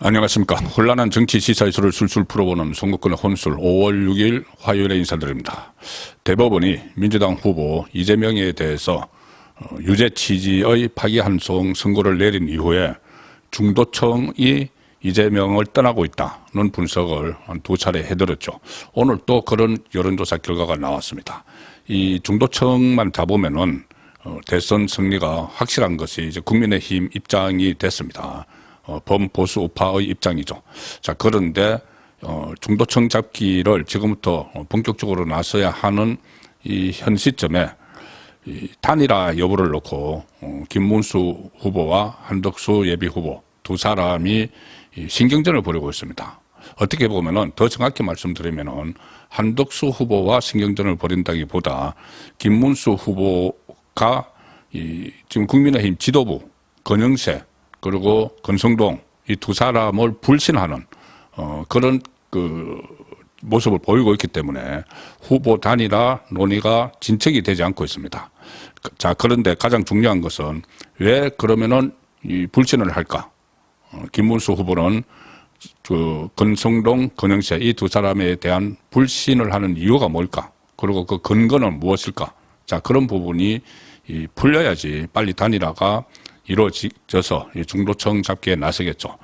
안녕하십니까. 혼란한 정치 시사 이슈를 술술 풀어보는 송국근의 혼술 5월 6일 화요일에 인사드립니다. 대법원이 민주당 후보 이재명에 대해서 유죄 취지의 파기환송 선고를 내린 이후에 중도청이 이재명을 떠나고 있다는 분석을 한 두 차례 해드렸죠. 오늘 또 그런 여론조사 결과가 나왔습니다. 이 중도청만 잡으면은 대선 승리가 확실한 것이 이제 국민의힘 입장이 됐습니다. 범보수 우파의 입장이죠. 자, 그런데 중도청 잡기를 지금부터 본격적으로 나서야 하는 이 현 시점에 이 단일화 여부를 놓고 김문수 후보와 한덕수 예비 후보 두 사람이 신경전을 벌이고 있습니다. 어떻게 보면은 더 정확히 말씀드리면은 한덕수 후보와 신경전을 벌인다기보다 김문수 후보가 지금 국민의힘 지도부 권영세 그리고 권성동 이 두 사람을 불신하는 그런 모습을 보이고 있기 때문에 후보 단일화 논의가 진척이 되지 않고 있습니다. 자, 그런데 가장 중요한 것은 왜 그러면은 이 불신을 할까? 김문수 후보는 권성동, 권영세 이 두 사람에 대한 불신을 하는 이유가 뭘까? 그리고 그 근거는 무엇일까? 자, 그런 부분이 풀려야지 빨리 단일화가 이루어져서 중도청 잡기에 나서겠죠.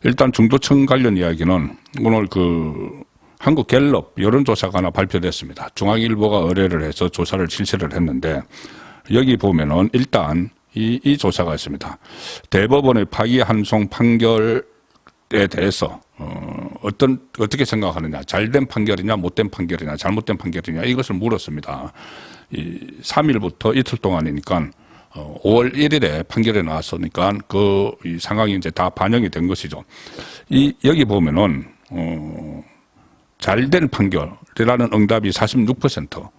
일단 중도청 관련 이야기는 오늘 한국갤럽 여론조사가 하나 발표됐습니다. 중앙일보가 의뢰를 해서 조사를 실시를 했는데 여기 보면은 일단 이 조사가 있습니다. 대법원의 파기환송 판결에 대해서 어떻게 생각하느냐, 잘된 판결이냐, 못된 판결이냐, 잘못된 판결이냐 이것을 물었습니다. 3일부터 이틀 동안이니까 5월 1일에 판결이 나왔으니까 이 상황이 이제 다 반영이 된 것이죠. 여기 보면은 잘된 판결이라는 응답이 46%,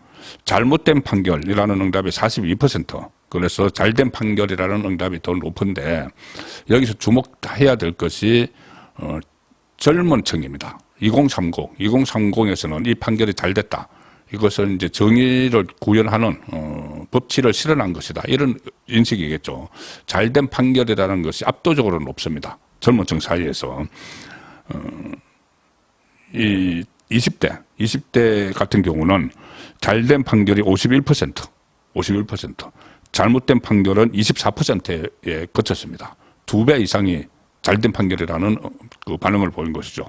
잘못된 판결이라는 응답이 42%. 그래서 잘된 판결이라는 응답이 더 높은데 여기서 주목해야 될 것이 젊은 층입니다. 2030에서는 이 판결이 잘 됐다. 이것은 이제 정의를 구현하는 법치를 실현한 것이다. 이런 인식이겠죠. 잘된 판결이라는 것이 압도적으로 높습니다. 젊은층 사이에서. 이 20대 같은 경우는 잘된 판결이 51%, 잘못된 판결은 24%에 그쳤습니다. 2배 이상이 잘된 판결이라는 반응을 보인 것이죠.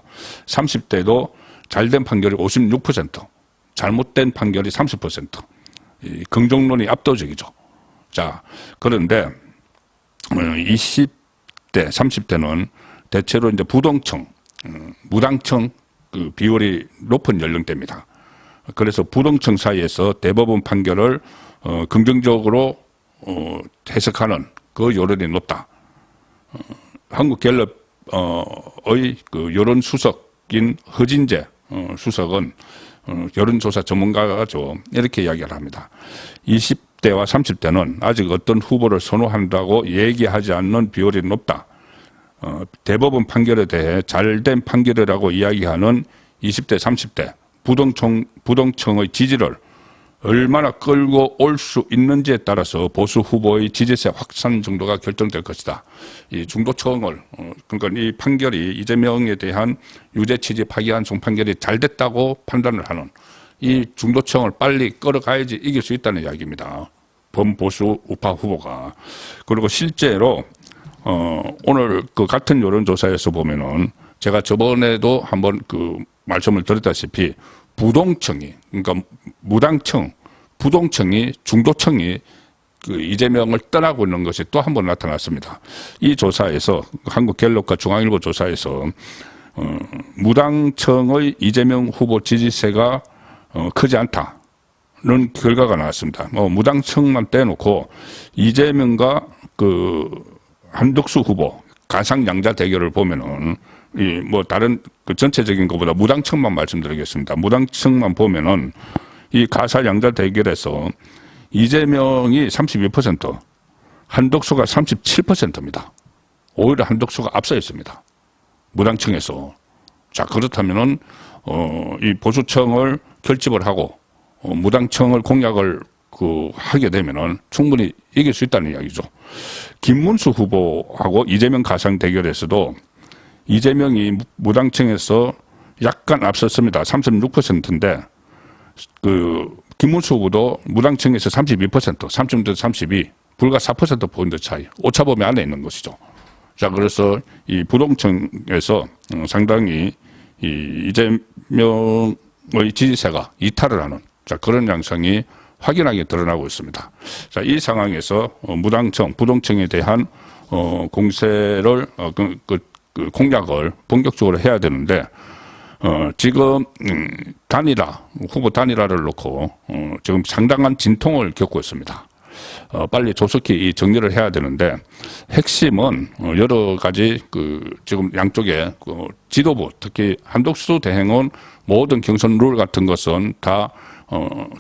30대도 잘된 판결이 56%, 잘못된 판결이 30%. 긍정론이 압도적이죠. 자, 그런데 20대, 30대는 대체로 이제 부동층, 무당층 비율이 높은 연령대입니다. 그래서 부동층 사이에서 대법원 판결을 긍정적으로 해석하는 그 여론이 높다. 한국갤럽의 여론 수석인 허진재 수석은 여론조사 전문가죠. 이렇게 이야기를 합니다. 20대와 30대는 아직 어떤 후보를 선호한다고 얘기하지 않는 비율이 높다. 대법원 판결에 대해 잘된 판결이라고 이야기하는 20대, 30대 부동층의 지지를 얼마나 끌고 올 수 있는지에 따라서 보수 후보의 지지세 확산 정도가 결정될 것이다. 이 중도청을 그러니까 이 판결이 이재명에 대한 유죄 취지 파기환송 판결이 잘 됐다고 판단을 하는 이 중도청을 빨리 끌어가야지 이길 수 있다는 이야기입니다. 범보수 우파 후보가. 그리고 실제로 오늘 같은 여론조사에서 보면은 제가 저번에도 한번 말씀을 드렸다시피 부동층이, 그러니까 무당층, 부동층이, 중도층이 이재명을 떠나고 있는 것이 또 한 번 나타났습니다. 이 조사에서, 한국갤럽과 중앙일보 조사에서, 무당층의 이재명 후보 지지세가 크지 않다는 결과가 나왔습니다. 무당층만 빼놓고 이재명과 한덕수 후보, 가상양자 대결을 보면은, 다른 전체적인 것보다 무당층만 말씀드리겠습니다. 무당층만 보면은 이 가상양자 대결에서 이재명이 32%, 한덕수가 37%입니다. 오히려 한덕수가 앞서 있습니다. 무당층에서. 자, 그렇다면은, 이 보수층을 결집을 하고, 무당층을 공략을 하게 되면은 충분히 이길 수 있다는 이야기죠. 김문수 후보하고 이재명 가상 대결에서도 이재명이 무당청에서 약간 앞섰습니다. 36%인데 김문수 후보도 무당청에서 32%, 3.32, 불과 4%포인트 차이, 오차범위 안에 있는 것이죠. 자, 그래서 이 부동층에서 상당히 이재명의 지지세가 이탈을 하는, 자, 그런 양상이 확연하게 드러나고 있습니다. 자, 이 상황에서 무당청, 부동층에 대한 공세를 공략을 본격적으로 해야 되는데, 지금 후보 단일화를 놓고 지금 상당한 진통을 겪고 있습니다. 빨리 조속히 이 정리를 해야 되는데, 핵심은 여러 가지 지금 양쪽에 지도부, 특히 한덕수 대행은 모든 경선 룰 같은 것은 다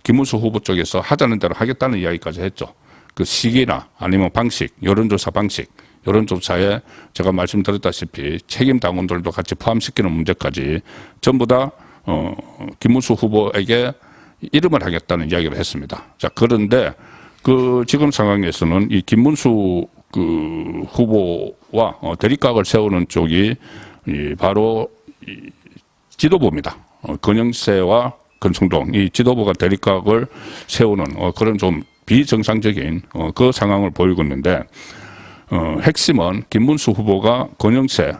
김문수 후보 쪽에서 하자는 대로 하겠다는 이야기까지 했죠. 그 시기나 아니면 방식, 여론조사 방식, 여론조사에 제가 말씀드렸다시피 책임 당원들도 같이 포함시키는 문제까지 전부 다 김문수 후보에게 이름을 하겠다는 이야기를 했습니다. 자, 그런데 지금 상황에서는 이 김문수 후보와 대립각을 세우는 쪽이 바로 지도부입니다. 권영세와 권성동, 이 지도부가 대립각을 세우는 그런 좀 비정상적인 그 상황을 보이고 있는데, 핵심은 김문수 후보가 권영세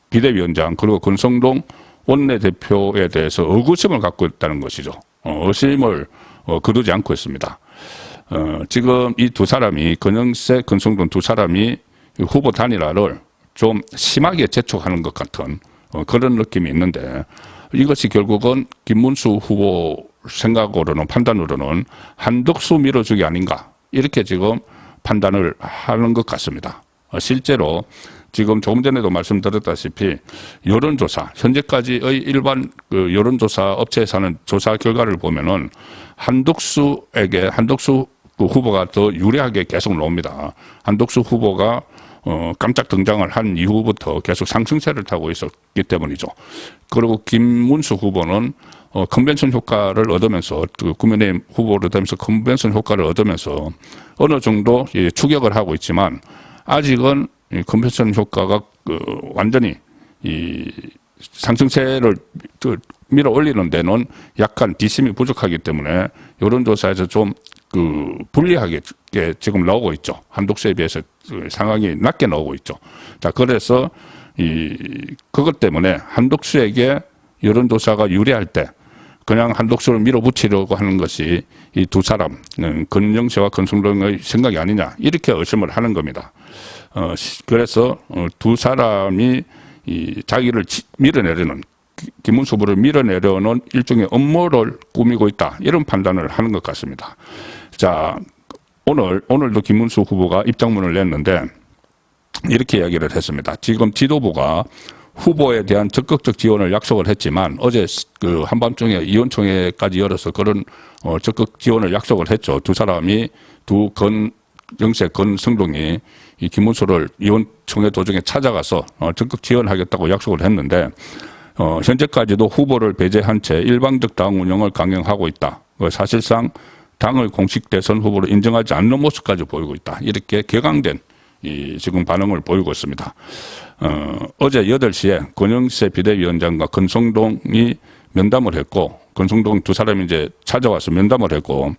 비대위원장 그리고 권성동 원내대표에 대해서 의구심을 갖고 있다는 것이죠. 의심을 거두지 않고 있습니다. 지금 이 두 사람이, 권영세, 권성동 두 사람이 후보 단일화를 좀 심하게 재촉하는 것 같은 그런 느낌이 있는데, 이것이 결국은 김문수 후보 생각으로는, 판단으로는 한덕수 밀어주기 아닌가, 이렇게 지금 판단을 하는 것 같습니다. 실제로 지금 조금 전에도 말씀드렸다시피 여론조사, 현재까지의 일반 여론조사 업체에서 하는 조사 결과를 보면은 한덕수 후보가 더 유리하게 계속 나옵니다. 한덕수 후보가 깜짝 등장을 한 이후부터 계속 상승세를 타고 있었기 때문이죠. 그리고 김문수 후보는 컨벤션 효과를 얻으면서, 국민의힘 후보를 되면서 컨벤션 효과를 얻으면서 어느 정도 추격을 하고 있지만, 아직은 컨벤션 효과가 완전히 이 상승세를 밀어 올리는 데는 약간 뒷심이 부족하기 때문에 여론조사에서 좀 불리하게 지금 나오고 있죠. 한독수에 비해서 상황이 낮게 나오고 있죠. 자, 그래서 그것 때문에 한독수에게 여론조사가 유리할 때 그냥 한독수를 밀어붙이려고 하는 것이 이 두 사람, 권영세와 권성동의 생각이 아니냐, 이렇게 의심을 하는 겁니다. 그래서 두 사람이 자기를 밀어내려는, 김문수 후보를 밀어내려는 일종의 음모를 꾸미고 있다, 이런 판단을 하는 것 같습니다. 자, 오늘도 김문수 후보가 입장문을 냈는데 이렇게 이야기를 했습니다. 지금 지도부가 후보에 대한 적극적 지원을 약속을 했지만, 어제 한밤중에 의원총회까지 열어서 그런 적극 지원을 약속을 했죠. 두 사람이, 권영세, 권성동이 이 김문수를 의원총회 도중에 찾아가서 적극 지원하겠다고 약속을 했는데, 현재까지도 후보를 배제한 채 일방적 당 운영을 강행하고 있다. 사실상 당을 공식 대선 후보로 인정하지 않는 모습까지 보이고 있다. 이렇게 격앙된 지금 반응을 보이고 있습니다. 어제 8시에 권영세 비대위원장과 권성동이 면담을 했고, 권성동 두 사람이 이제 찾아와서 면담을 했고,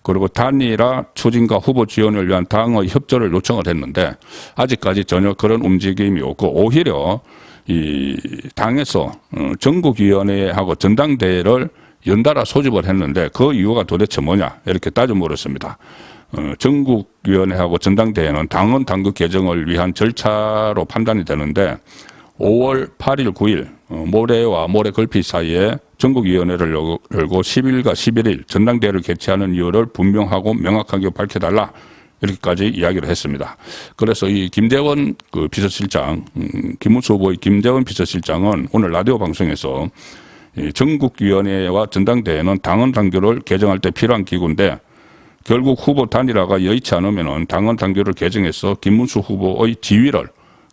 그리고 단일화 추진과 후보 지원을 위한 당의 협조를 요청을 했는데, 아직까지 전혀 그런 움직임이 없고, 오히려 이 당에서 전국위원회하고 전당대회를 연달아 소집을 했는데 그 이유가 도대체 뭐냐, 이렇게 따져 물었습니다. 전국위원회하고 전당대회는 당헌 당규 개정을 위한 절차로 판단이 되는데, 5월 8일, 9일 모레와 모레 걸핏 사이에 전국위원회를 열고 10일과 11일 전당대회를 개최하는 이유를 분명하고 명확하게 밝혀달라, 이렇게까지 이야기를 했습니다. 그래서 이 김재원 비서실장, 김문수 후보의 김재원 비서실장은 오늘 라디오 방송에서 전국위원회와 전당대회는 당헌 당규를 개정할 때 필요한 기구인데, 결국 후보 단일화가 여의치 않으면 당헌 당규를 개정해서 김문수 후보의 지위를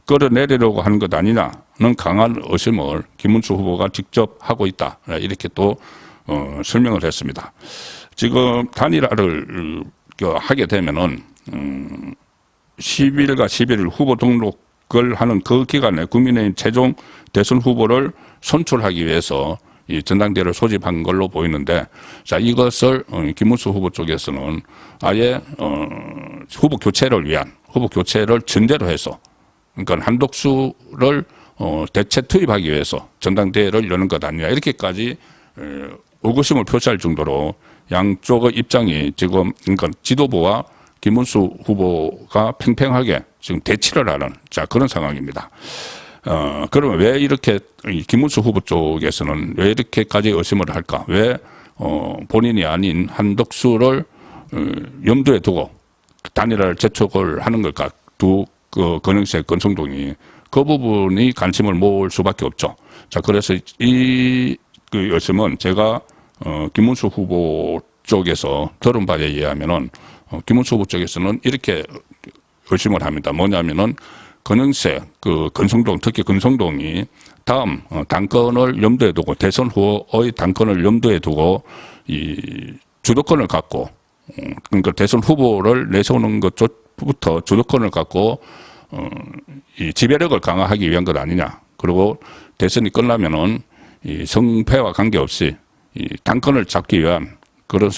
끌어내리려고 하는 것 아니냐는 강한 의심을 김문수 후보가 직접 하고 있다, 이렇게 또 설명을 했습니다. 지금 단일화를 하게 되면은 10일과 11일 후보 등록 하는 그 기간에 국민의힘 최종 대선 후보를 선출하기 위해서 이 전당대회를 소집한 걸로 보이는데, 자, 이것을 김문수 후보 쪽에서는 아예 후보 교체를 위한 후보 교체를 전제로 해서, 그러니까 한독수를 대체 투입하기 위해서 전당대회를 여는 것 아니냐, 이렇게까지 의구심을 표시할 정도로 양쪽의 입장이 지금, 그러니까 지도부와 김문수 후보가 팽팽하게 지금 대치를 하는, 자, 그런 상황입니다. 그러면 왜 이렇게 김문수 후보 쪽에서는 왜 이렇게까지 의심을 할까? 왜 본인이 아닌 한덕수를 염두에 두고 단일화를 재촉을 하는 걸까? 그 권영세, 권성동이 그 부분이 관심을 모을 수밖에 없죠. 자, 그래서 그 의심은 제가 김문수 후보 쪽에서 들은 바에 의하면은 김문수 후보 쪽에서는 이렇게 의심을 합니다. 뭐냐면은 권영세, 권성동, 특히 권성동이 다음 당권을 염두에 두고, 대선 후의 당권을 염두에 두고 이 주도권을 갖고, 그러니까 대선 후보를 내세우는 것부터 주도권을 갖고 이 지배력을 강화하기 위한 것 아니냐. 그리고 대선이 끝나면은 이 성패와 관계없이 이 당권을 잡기 위한 그런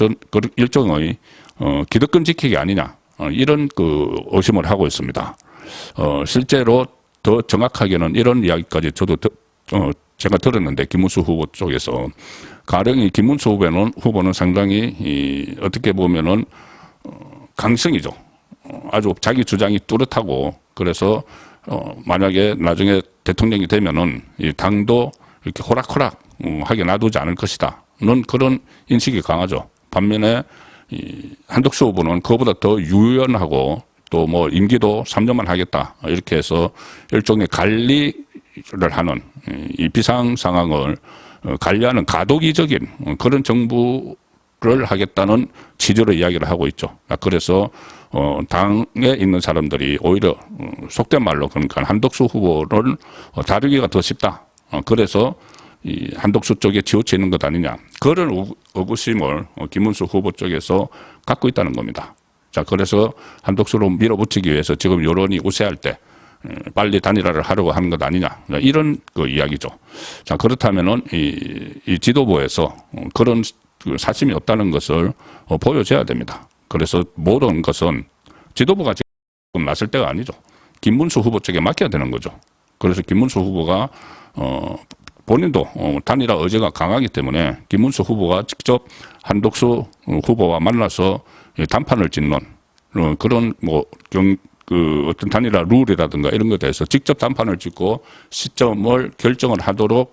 일종의 기득권 지키기 아니냐, 이런 의심을 하고 있습니다. 실제로 더 정확하게는 이런 이야기까지 저도 제가 들었는데, 김문수 후보 쪽에서 가령이 김문수 후보는 상당히 어떻게 보면은 강성이죠. 아주 자기 주장이 뚜렷하고, 그래서 만약에 나중에 대통령이 되면은 이 당도 이렇게 호락호락하게 놔두지 않을 것이다는 그런 인식이 강하죠. 반면에 이 한덕수 후보는 그보다 더 유연하고, 또 뭐 임기도 3년만 하겠다, 이렇게 해서 일종의 관리를 하는, 이 비상 상황을 관리하는 가도기적인 그런 정부를 하겠다는 취지로 이야기를 하고 있죠. 그래서 당에 있는 사람들이 오히려 속된 말로, 그러니까 한덕수 후보를 다루기가 더 쉽다. 그래서 이 한덕수 쪽에 치우치는 것 아니냐, 그런 의구심을 김문수 후보 쪽에서 갖고 있다는 겁니다. 자, 그래서 한독수로 밀어붙이기 위해서 지금 여론이 우세할 때 빨리 단일화를 하려고 하는 것 아니냐, 이런 이야기죠. 자, 그렇다면은 이 지도부에서 그런 사심이 없다는 것을 보여줘야 됩니다. 그래서 모든 것은 지도부가 지금 나설 때가 아니죠. 김문수 후보 쪽에 맡겨야 되는 거죠. 그래서 김문수 후보가 본인도 단일화 의지가 강하기 때문에 김문수 후보가 직접 한독수 후보와 만나서 단판을 짓는 그런 어떤 단일화 룰이라든가 이런 것에 대해서 직접 단판을 짓고 시점을 결정을 하도록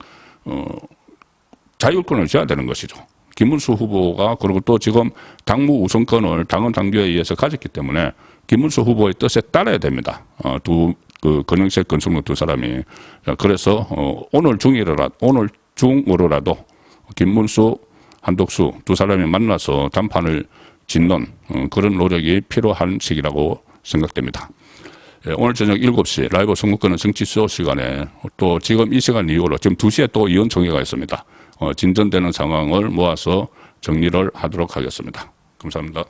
자율권을 줘야 되는 것이죠. 김문수 후보가, 그리고 또 지금 당무 우선권을 당헌 당규에 의해서 가졌기 때문에 김문수 후보의 뜻에 따라야 됩니다. 권영세, 권성동 두 사람이. 그래서 오늘 중으로라도 김문수, 한독수 두 사람이 만나서 단판을 짓는 그런 노력이 필요한 시기라고 생각됩니다. 오늘 저녁 7시 라이브 선거권은 정치 수요 시간에, 또 지금 이 시간 이후로 지금 2시에 또 의원총회가 있습니다. 진전되는 상황을 모아서 정리를 하도록 하겠습니다. 감사합니다.